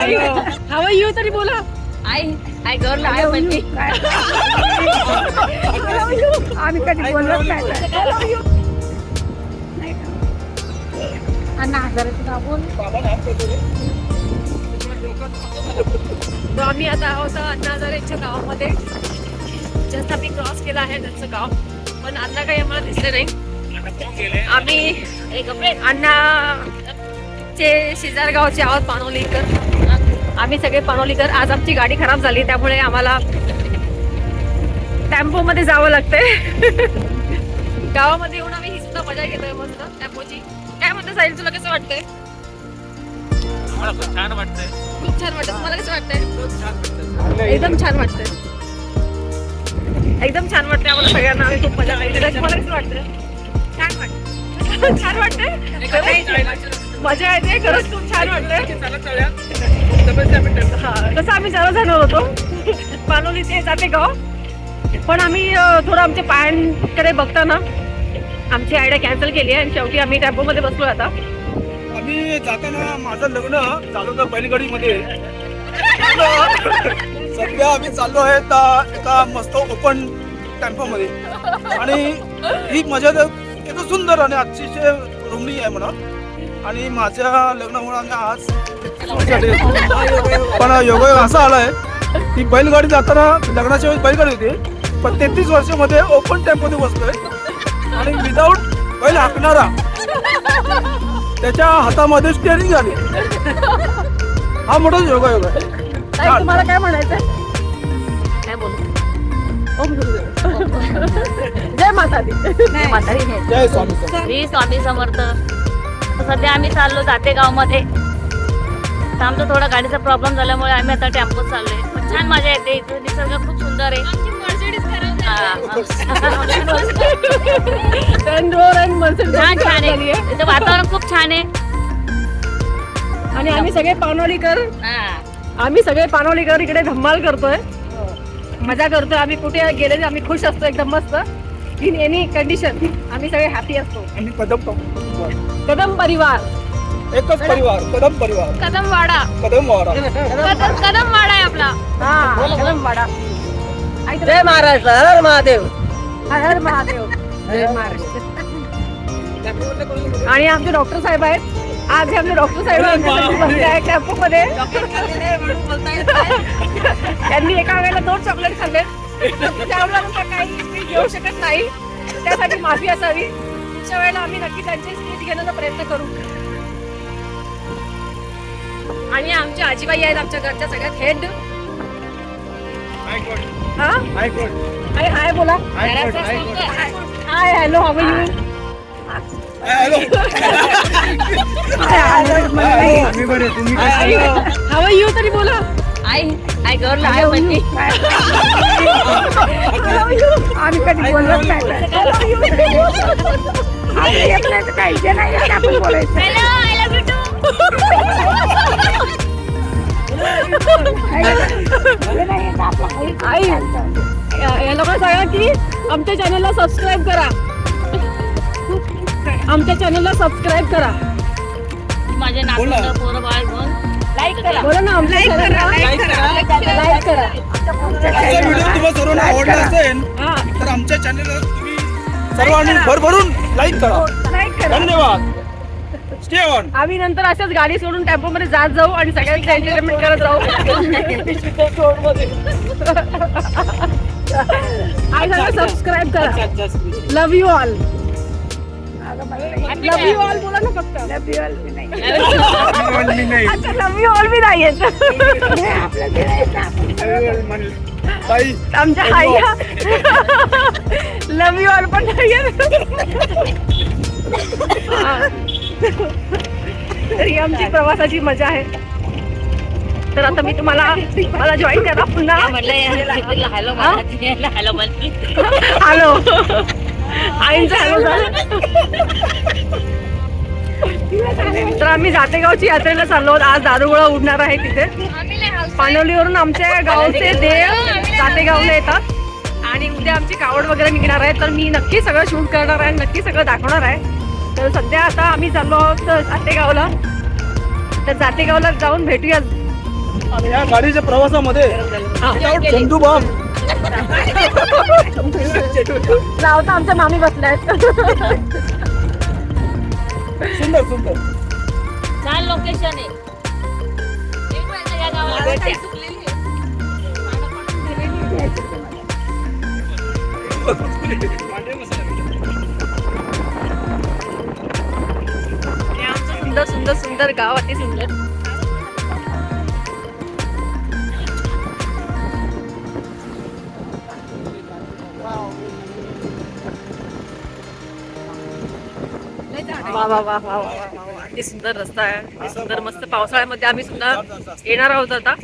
How are you तरी बोला. I girl I म्हणते. आम्ही कधी बोलत नाही. तो आम्ही आता आहोत अण्णा हजारेच्या गावामध्ये. जस्ट आम्ही क्रॉस केला आहे त्यांचं गाव, पण अण्णा काही आम्हाला दिसले नाही. आम्ही अण्णाचे शेजार गावचे आहोत पानोलीकर. आम्ही सगळे पानोलीकर. आज आमची गाडी खराब झाली त्यामुळे आम्हाला टेम्पो मध्ये जावं लागतंय. गावामध्ये येऊन आम्ही ही सुद्धा मजा घेतोय मस्त टेम्पोची. काय म्हणते साहिल, तुला कसं वाटतंय? खूप छान वाटतंय. खूप छान वाटतं. तुम्हाला कसं वाटतंय? एकदम छान वाटतंय. एकदम छान वाटतंय आम्हाला सगळ्यांना. आम्ही खूप मजा केली. तुम्हाला कसं वाटतंय? छान वाटतं. छान वाटतंय. मजा येते खरंच. खूप छान वाटतंय. तसं आम्ही जरा जाणार होतो पानोली ते जाते गाव, पण आम्ही थोडं आमच्या पायांकडे बघताना आमची आयडिया कॅन्सल केली आहे आणि शेवटी आम्ही टेम्पो मध्ये बसलो. आता आम्ही जाताना माझं लग्न झालं होतं बैलगाडीमध्ये. सध्या आम्ही चाललो आहे एका मस्त ओपन टेम्पो मध्ये आणि ही मजा एकदम सुंदर आणि अतिशय रमणीय आहे म्हणा. आणि माझ्या लग्नामुळे आम्ही आज पण योगायोग असा आलाय की बैलगाडी जाताना लग्नाच्या वेळेस बैलगाडी होती, पण 33 वर्षामध्ये ओपन टेम्पोमध्ये बसतोय आणि विदाऊट बैल हाकणारा त्याच्या हातामध्ये स्टेअरिंग आली. हा मोठा योगायोग आहे. तुम्हाला काय म्हणायचं? काय बोलू? जय माता दी. जय स्वामी. श्री स्वामी समर्थ. सध्या आम्ही चाललो जाते गावमध्ये. तर आमचा थोडा गाडीचा प्रॉब्लेम झाल्यामुळे आम्ही आता टेम्पोत चाललोय. पण छान मजा येते. इथं निसर्ग खूप सुंदर आहे. छान छान आहे. इथं वातावरण खूप छान आहे. आणि आम्ही सगळे पानोलीकर इकडे धम्माल करतोय, मजा करतोय. आम्ही कुठे गेले आम्ही खुश असतो एकदम मस्त. इन एनी कंडिशन आम्ही सगळे हॅपी असतो. आम्ही कदम परिवार, एकच परिवार. कदमवाडा. कदमवाडा आहे आपला. हा, कदमवाडा. जय महाराष्ट्र. हर महादेव. हर हर महादेव. जय महाराष्ट्र. आणि आमचे डॉक्टर साहेब आहेत. आज हे आमचे डॉक्टर साहेब आहेत टेम्पो मध्ये. त्यांनी एका वेळेला 2 चॉकलेट खाल्ले. त्यामुळे काही मी घेऊ शकत नाही, त्यासाठी माफी असावी. पुढच्या वेळेला आम्ही नक्की त्यांची सीट घेण्याचा प्रयत्न करू. आणि आमच्या आजीबाई आहेत आमच्या घरच्या सगळ्यात हेड. हाय बोला. Hi hello. How you? How you तरी बोला. I girl I म्हणते. आम्ही कधी बोलत नाही. काही नाही आपण बोलायचं. Hello, I love you too. आई या लोकांना सांगा की आमच्या चॅनलला सबस्क्राईब करा. आमच्या चॅनलला सबस्क्राईब करा. माझ्या नातूला पोरं बाळ घेऊन लाईक करा. बोला ना. आमच्या चॅनलला लाईक करा. आजचा व्हिडिओ तुम्हाला सर्वांना आवडला असेल तर आमच्या चॅनलला तुम्ही सर्वांनी भरभरून लाईक करा. धन्यवाद. Stay on. आम्ही नंतर अशाच गाडी सोडून टेम्पो मध्ये जात जाऊ आणि सगळ्यांचं एंटरटेनमेंट करत जाऊ. सबस्क्राईब करा. Love you all. Love you all बोला ना फक्त. लव्ह यू ऑल बी नाही. अच्छा, लव्ह यू ऑल बी नाही येत. आमच्या आई लव्ह यू ऑल पण नाही येत. तर ही आमची प्रवासाची मजा आहे. तर आता मी मला जॉईन करा पुन्हा. Hello hello hello. आईंचा हॅलो झालं. तर आम्ही जातेगावची यात्रेला चाललो आहोत. आज दारुगोळा उडणार आहे तिथे. पानोलीवरून आमच्या गावचे देव जातेगावला येतात आणि उद्या आमची कावड वगैरे निघणार आहे. तर मी नक्की सगळं शूट करणार आहे, नक्की सगळं दाखवणार आहे. तर सध्या आता आम्ही चाललो आहोत जातेगावला. तर जातेगावला जाऊन भेटूया आणि ह्या गाडीच्या प्रवासामध्ये विदाउट चंदू बॉम्ब लावता आमच्या मामी बसल्यात. सुंदर सुंदर. छान लोकेशन आहे. या गावाला भेट द्या. हे आमचं सुंदर सुंदर सुंदर गाव अति सुंदर. वा वा वा वा वा वा वा. अति सुंदर रस्ता आहे. अति सुंदर मस्त. पावसाळ्यामध्ये आम्ही सुद्धा येणार आहोत आता.